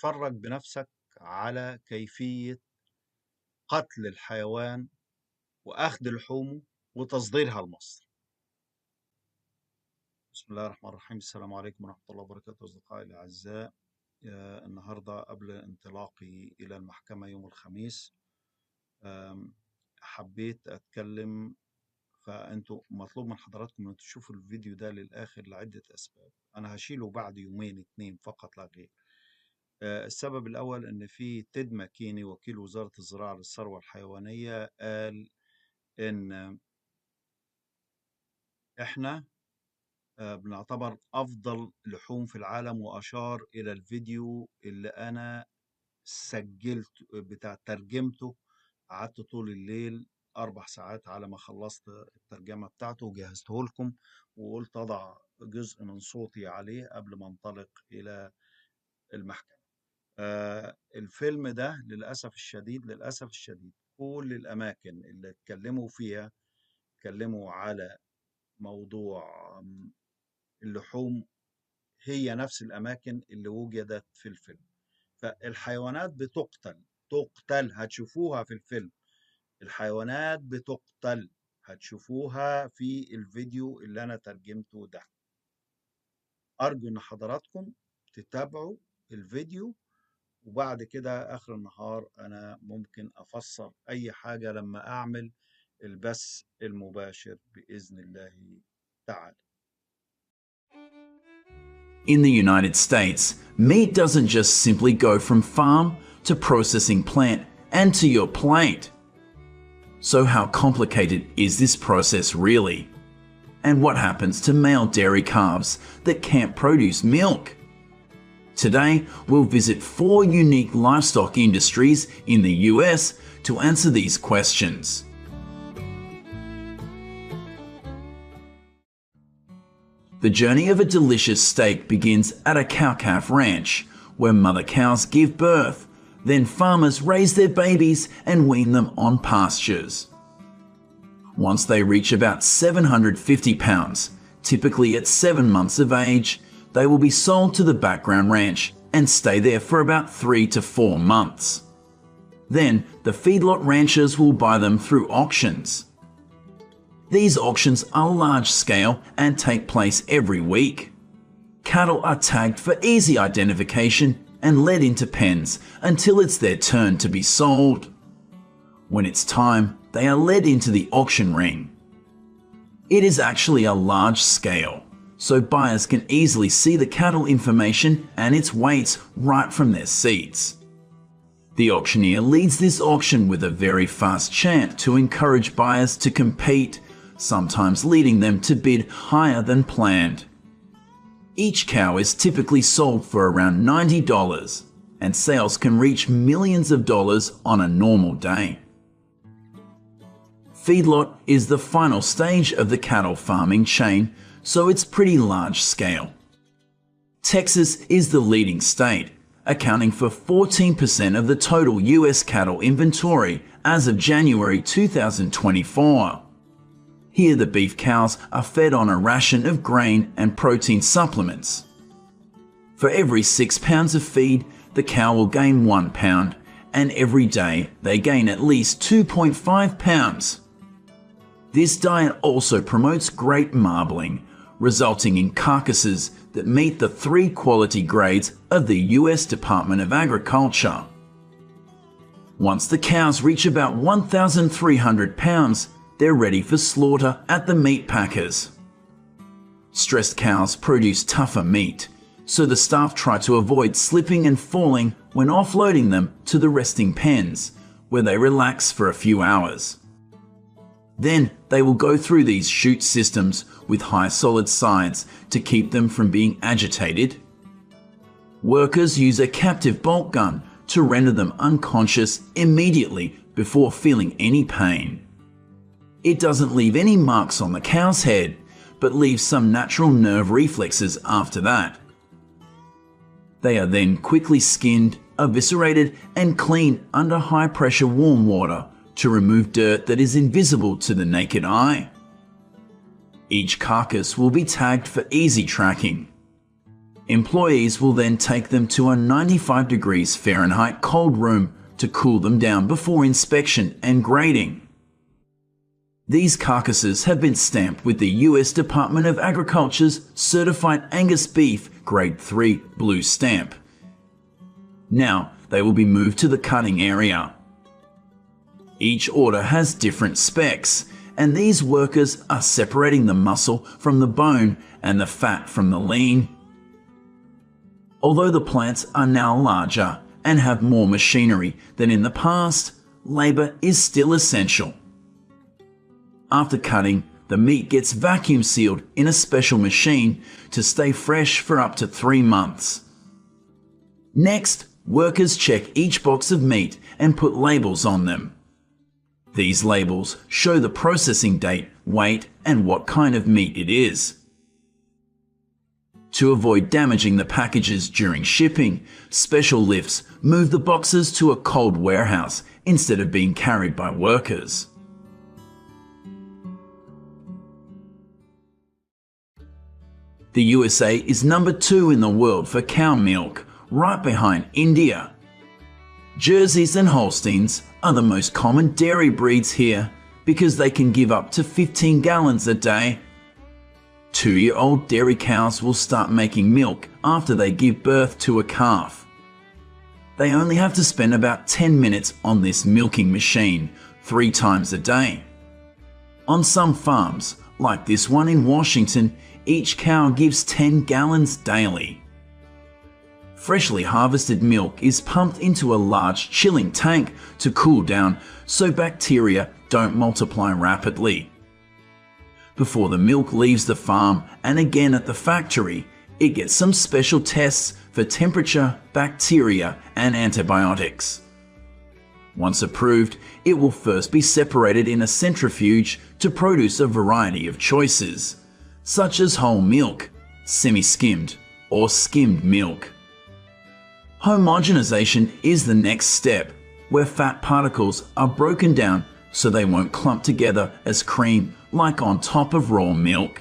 تتفرج بنفسك على كيفية قتل الحيوان وأخذ لحومه وتصديرها لمصر. بسم الله الرحمن الرحيم. السلام عليكم ورحمة الله وبركاته أصدقائي الأعزاء. النهاردة قبل انطلاقي إلى المحكمة يوم الخميس حبيت أتكلم، فأنتوا مطلوب من حضراتكم أن تشوفوا الفيديو ده للآخر لعدة أسباب. أنا هشيله بعد يومين اتنين فقط لا غير. السبب الأول أن في تيد ماكيني وكيل وزارة الزراعة للثروة الحيوانية قال إن إحنا بنعتبر أفضل لحوم في العالم، وأشار إلى الفيديو اللي أنا سجلت ترجمته. قعدت طول الليل 4 ساعات على ما خلصت الترجمة بتاعته وجهزته لكم، وقلت أضع جزء من صوتي عليه قبل ما انطلق إلى المحكمة. الفيلم ده للأسف الشديد كل الأماكن اللي اتكلموا فيها اتكلموا على موضوع اللحوم هي نفس الأماكن اللي وجدت في الفيلم. فالحيوانات تقتل، هتشوفوها في الفيلم. الحيوانات بتقتل، هتشوفوها في الفيديو اللي أنا ترجمته ده. أرجو إن حضراتكم تتابعوا الفيديو، وبعد كده آخر النهار أنا ممكن أفسر أي حاجة لما أعمل البث المباشر بإذن الله تعالى. In the United States, meat doesn't just simply go from farm to processing plant and to your plate. So how complicated is this process really? And what happens to male dairy calves that can't produce milk? Today, we'll visit 4 unique livestock industries in the US to answer these questions. The journey of a delicious steak begins at a cow-calf ranch, where mother cows give birth. Then farmers raise their babies and wean them on pastures. Once they reach about 750 pounds, typically at 7 months of age, they will be sold to the background ranch and stay there for about 3 to 4 months. Then the feedlot ranchers will buy them through auctions. These auctions are large scale and take place every week. Cattle are tagged for easy identification and led into pens until it's their turn to be sold. When it's time, they are led into the auction ring. It is actually a large scale, so buyers can easily see the cattle information and its weights right from their seats. The auctioneer leads this auction with a very fast chant to encourage buyers to compete, sometimes leading them to bid higher than planned. Each cow is typically sold for around $90, and sales can reach millions of dollars on a normal day. Feedlot is the final stage of the cattle farming chain, so it's pretty large scale. Texas is the leading state, accounting for 14% of the total US cattle inventory as of January 2024. Here the beef cows are fed on a ration of grain and protein supplements. For every 6 pounds of feed, the cow will gain 1 pound, and every day they gain at least 2.5 pounds. This diet also promotes great marbling, resulting in carcasses that meet the 3 quality grades of the US Department of Agriculture. Once the cows reach about 1,300 pounds, they're ready for slaughter at the meat packers. Stressed cows produce tougher meat, so the staff try to avoid slipping and falling when offloading them to the resting pens, where they relax for a few hours. Then they will go through these chute systems with high solid sides to keep them from being agitated. Workers use a captive bolt gun to render them unconscious immediately before feeling any pain. It doesn't leave any marks on the cow's head, but leaves some natural nerve reflexes after that. They are then quickly skinned, eviscerated, and cleaned under high-pressure warm water to remove dirt that is invisible to the naked eye. Each carcass will be tagged for easy tracking. Employees will then take them to a 95 degrees Fahrenheit cold room to cool them down before inspection and grading. These carcasses have been stamped with the US Department of Agriculture's Certified Angus Beef Grade 3 blue stamp. Now they will be moved to the cutting area. Each order has different specs, and these workers are separating the muscle from the bone and the fat from the lean. Although the plants are now larger and have more machinery than in the past, labor is still essential. After cutting, the meat gets vacuum sealed in a special machine to stay fresh for up to 3 months. Next, workers check each box of meat and put labels on them. These labels show the processing date, weight, and what kind of meat it is. To avoid damaging the packages during shipping, special lifts move the boxes to a cold warehouse instead of being carried by workers. The USA is number 2 in the world for cow milk, right behind India. Jerseys and Holsteins are the most common dairy breeds here because they can give up to 15 gallons a day. 2-year-old dairy cows will start making milk after they give birth to a calf. They only have to spend about 10 minutes on this milking machine 3 times a day. On some farms, like this one in Washington, each cow gives 10 gallons daily. Freshly harvested milk is pumped into a large chilling tank to cool down so bacteria don't multiply rapidly. Before the milk leaves the farm and again at the factory, it gets some special tests for temperature, bacteria, and antibiotics. Once approved, it will first be separated in a centrifuge to produce a variety of choices, such as whole milk, semi-skimmed, or skimmed milk. Homogenization is the next step, where fat particles are broken down so they won't clump together as cream like on top of raw milk.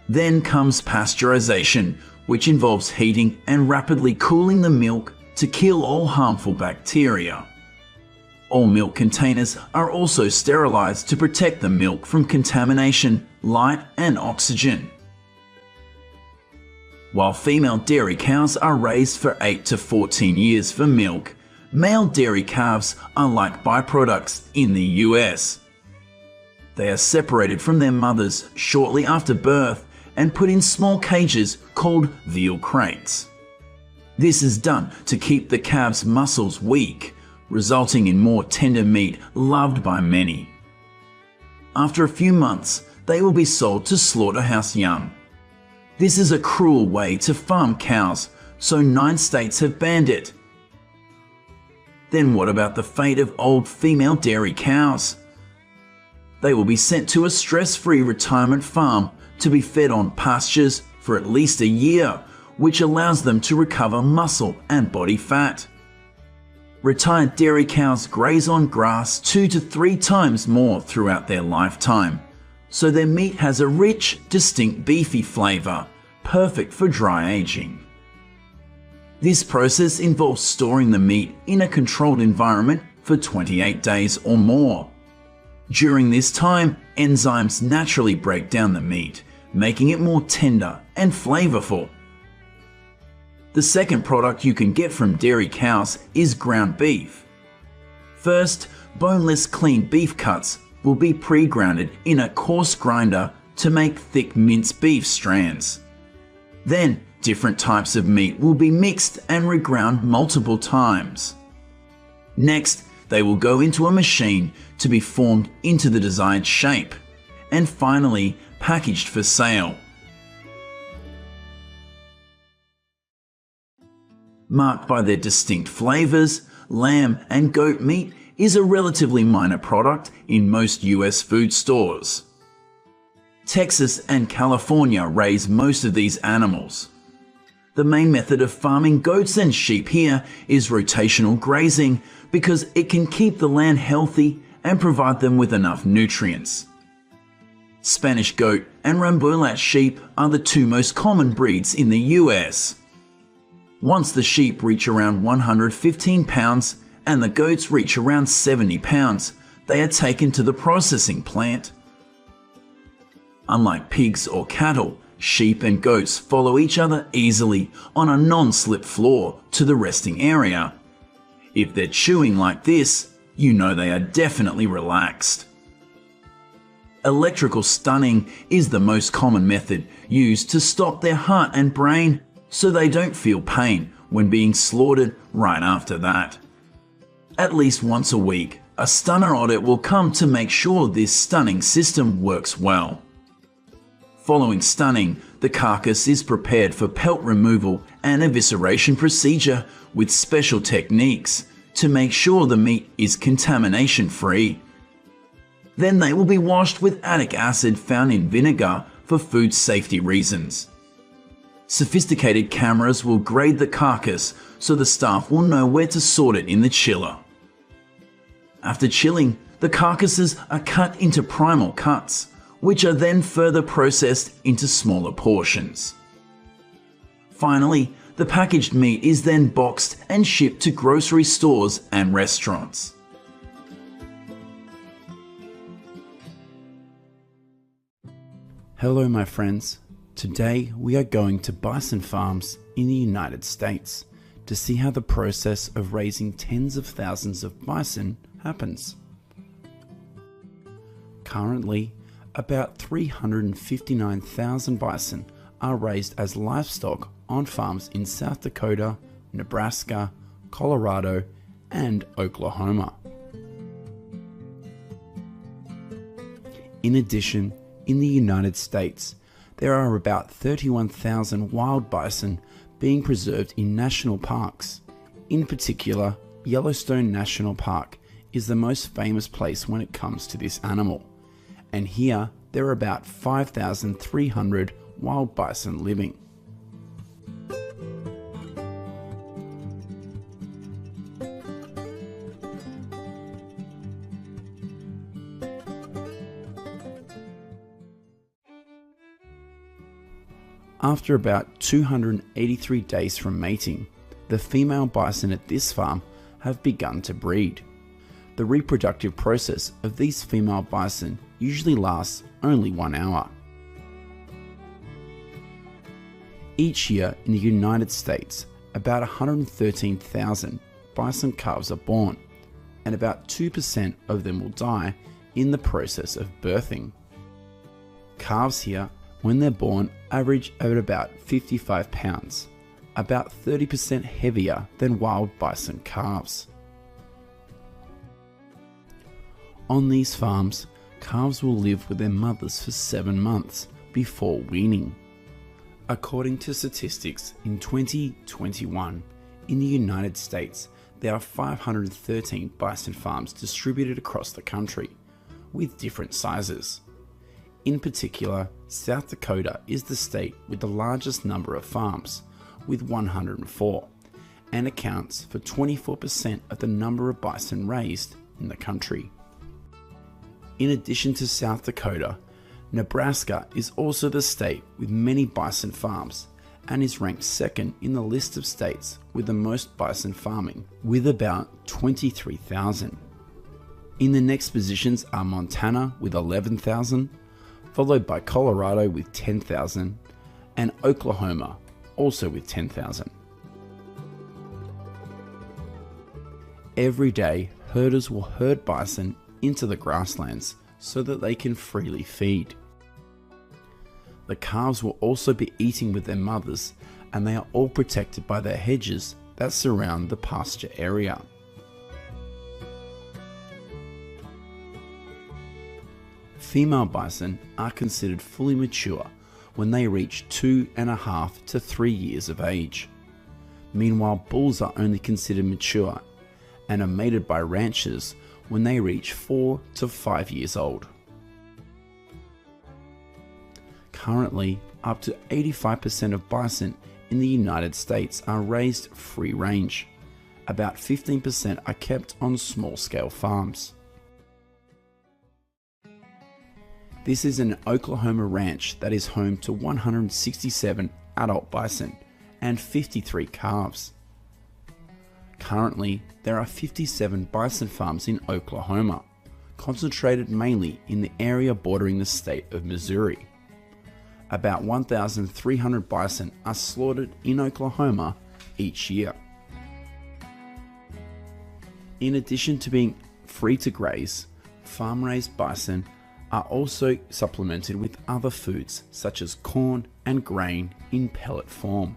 Then comes pasteurization, which involves heating and rapidly cooling the milk to kill all harmful bacteria. All milk containers are also sterilized to protect the milk from contamination, light, and oxygen. While female dairy cows are raised for 8 to 14 years for milk, male dairy calves are like byproducts in the US. They are separated from their mothers shortly after birth and put in small cages called veal crates. This is done to keep the calves' muscles weak, resulting in more tender meat loved by many. After a few months, they will be sold to slaughterhouse young. This is a cruel way to farm cows, so 9 states have banned it. Then what about the fate of old female dairy cows? They will be sent to a stress-free retirement farm to be fed on pastures for at least a year, which allows them to recover muscle and body fat. Retired dairy cows graze on grass 2 to 3 times more throughout their lifetime, so their meat has a rich, distinct beefy flavor, perfect for dry aging. This process involves storing the meat in a controlled environment for 28 days or more. During this time, enzymes naturally break down the meat, making it more tender and flavorful. The second product you can get from dairy cows is ground beef. First, boneless clean beef cuts will be pre-grounded in a coarse grinder to make thick minced beef strands. Then, different types of meat will be mixed and reground multiple times. Next, they will go into a machine to be formed into the desired shape, and finally packaged for sale. Marked by their distinct flavors, lamb and goat meat is a relatively minor product in most US food stores. Texas and California raise most of these animals. The main method of farming goats and sheep here is rotational grazing because it can keep the land healthy and provide them with enough nutrients. Spanish goat and Rambulat sheep are the two most common breeds in the US. Once the sheep reach around 115 pounds and the goats reach around 70 pounds, they are taken to the processing plant. Unlike pigs or cattle, sheep and goats follow each other easily on a non-slip floor to the resting area. If they're chewing like this, you know they are definitely relaxed. Electrical stunning is the most common method used to stop their heart and brain so they don't feel pain when being slaughtered right after that. At least once a week, a stunner audit will come to make sure this stunning system works well. Following stunning, the carcass is prepared for pelt removal and evisceration procedure with special techniques to make sure the meat is contamination free. Then they will be washed with adic acid found in vinegar for food safety reasons. Sophisticated cameras will grade the carcass so the staff will know where to sort it in the chiller. After chilling, the carcasses are cut into primal cuts, which are then further processed into smaller portions. Finally, the packaged meat is then boxed and shipped to grocery stores and restaurants. Hello my friends, today we are going to bison farms in the United States to see how the process of raising tens of thousands of bison happens. Currently, about 359,000 bison are raised as livestock on farms in South Dakota, Nebraska, Colorado, and Oklahoma. In addition, in the United States, there are about 31,000 wild bison being preserved in national parks. In particular, Yellowstone National Park is the most famous place when it comes to this animal, and here there are about 5,300 wild bison living. After about 283 days from mating, the female bison at this farm have begun to breed. The reproductive process of these female bison usually lasts only 1 hour. Each year in the United States, about 113,000 bison calves are born, and about 2% of them will die in the process of birthing. Calves here, when they're born, average at about 55 pounds, about 30% heavier than wild bison calves. On these farms, calves will live with their mothers for 7 months before weaning. According to statistics, in 2021, in the United States, there are 513 bison farms distributed across the country, with different sizes. In particular, South Dakota is the state with the largest number of farms, with 104, and accounts for 24% of the number of bison raised in the country. In addition to South Dakota, Nebraska is also the state with many bison farms and is ranked second in the list of states with the most bison farming, with about 23,000. In the next positions are Montana with 11,000, followed by Colorado with 10,000, and Oklahoma also with 10,000. Every day, herders will herd bison into the grasslands so that they can freely feed. The calves will also be eating with their mothers, and they are all protected by the hedges that surround the pasture area. Female bison are considered fully mature when they reach 2.5 to 3 years of age. Meanwhile, bulls are only considered mature and are mated by ranchers when they reach 4 to 5 years old. Currently, up to 85% of bison in the United States are raised free range. About 15% are kept on small-scale farms. This is an Oklahoma ranch that is home to 167 adult bison and 53 calves. Currently, there are 57 bison farms in Oklahoma, concentrated mainly in the area bordering the state of Missouri. About 1,300 bison are slaughtered in Oklahoma each year. In addition to being free to graze, farm-raised bison are also supplemented with other foods such as corn and grain in pellet form.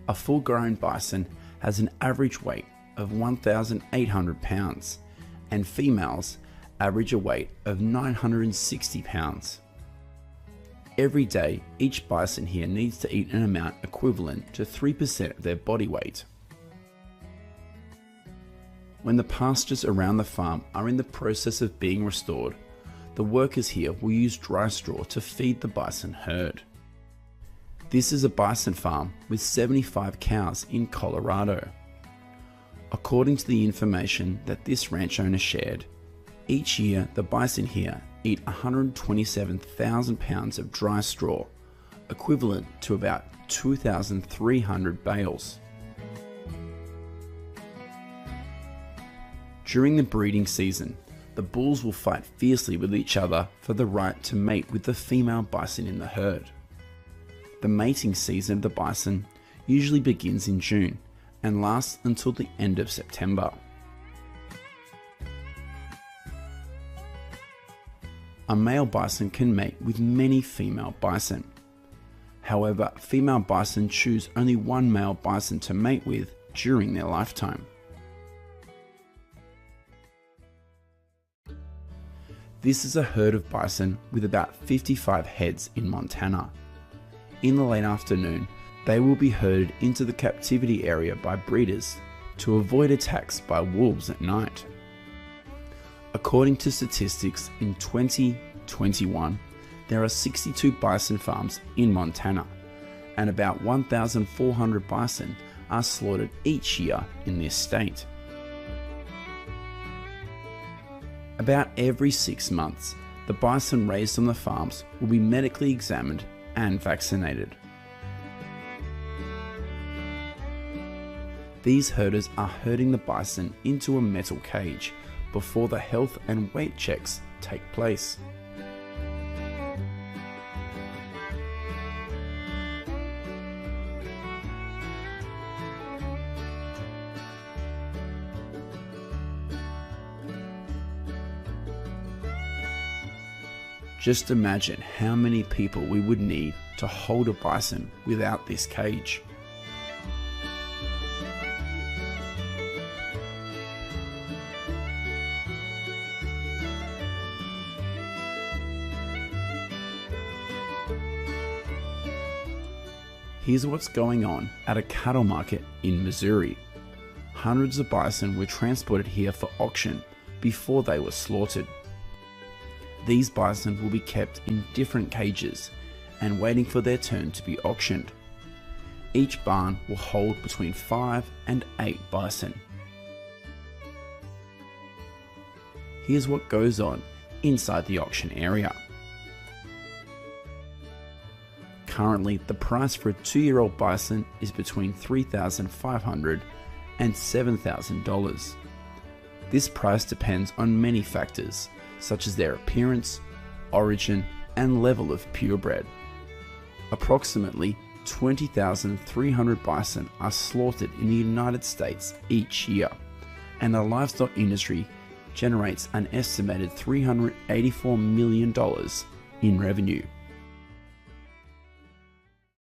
A full-grown bison has an average weight of 1,800 pounds, and females average a weight of 960 pounds. Every day, each bison here needs to eat an amount equivalent to 3% of their body weight. When the pastures around the farm are in the process of being restored, the workers here will use dry straw to feed the bison herd. This is a bison farm with 75 cows in Colorado. According to the information that this ranch owner shared, each year the bison here eat 127,000 pounds of dry straw, equivalent to about 2,300 bales. During the breeding season, the bulls will fight fiercely with each other for the right to mate with the female bison in the herd. The mating season of the bison usually begins in June and lasts until the end of September. A male bison can mate with many female bison. However, female bison choose only one male bison to mate with during their lifetime. This is a herd of bison with about 55 heads in Montana. In the late afternoon, they will be herded into the captivity area by breeders to avoid attacks by wolves at night. According to statistics, in 2021, there are 62 bison farms in Montana, and about 1,400 bison are slaughtered each year in this state. About every 6 months, the bison raised on the farms will be medically examined and vaccinated. These herders are herding the bison into a metal cage before the health and weight checks take place. Just imagine how many people we would need to hold a bison without this cage. Here's what's going on at a cattle market in Missouri. Hundreds of bison were transported here for auction before they were slaughtered. These bison will be kept in different cages and waiting for their turn to be auctioned. Each barn will hold between 5 and 8 bison. Here's what goes on inside the auction area. Currently, the price for a 2-year-old bison is between $3,500 and $7,000. This price depends on many factors, such as their appearance, origin, and level of purebred. Approximately 20,300 bison are slaughtered in the United States each year, and the livestock industry generates an estimated $384 million in revenue.